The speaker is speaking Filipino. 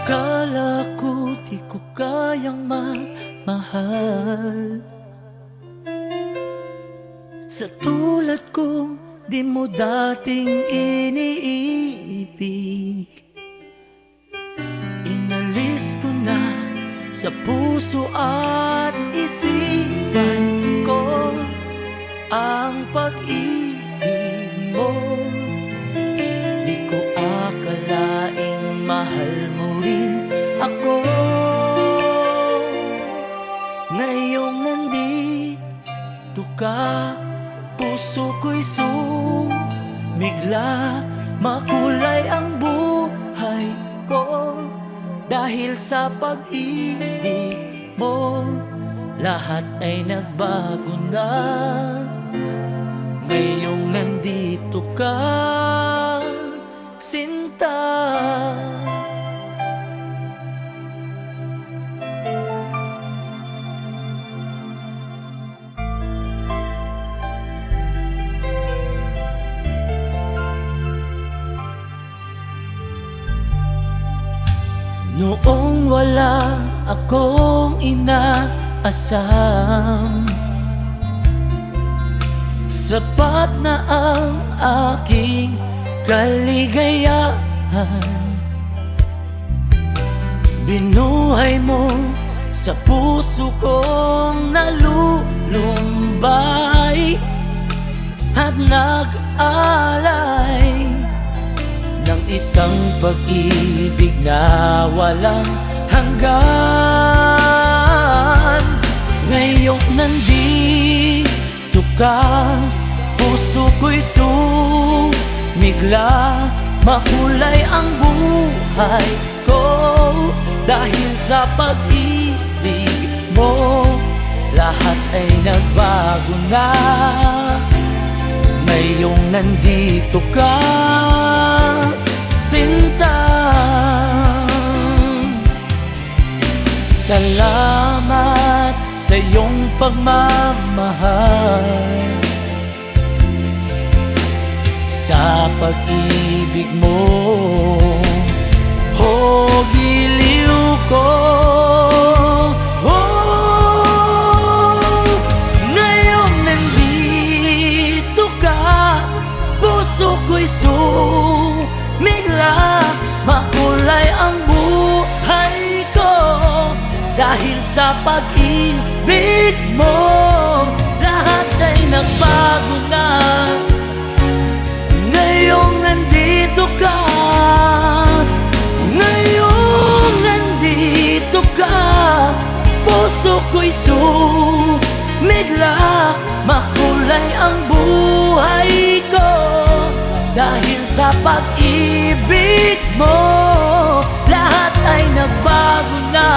Akala ko di ko kayang magmahal. Sa tulad kong di mo dating iniibig, inalis ko na sa puso at isipan ko ang pag-ibig mo. Di ko akalaing mahal mo rin ako. Ngayong nandito ka, puso ko'y sumigla. Makulay ang buhay ko dahil sa pag-ibig mo. Lahat ay nagbago na ngayong nandito ka, sinta. Noong wala akong inaasam, sapat na ang aking kaligayahan. Binuhay mo sa puso kong nalulumbay at nag-alay ng isang pag-ibig na walang hanggan. Ngayong nandito ka, puso ko'y sumigla. Makulay ang buhay ko dahil sa pag-ibig mo. Lahat ay nagbago na ngayong nandito ka, sinta. Salamat sa iyong pagmamahal, sa pag-ibig mo. Oh, giliw ko. Oh, ngayong nandito ka, puso ko'y sumigla. Makulay ang buhay ko dahil sa pag-ibig mo. Lahat ay nagbago na ngayong nandito ka. Ngayong nandito ka, puso ko'y sumigla. Makulay ang buhay ko dahil sa pag-ibig mo. Lahat ay nagbago na.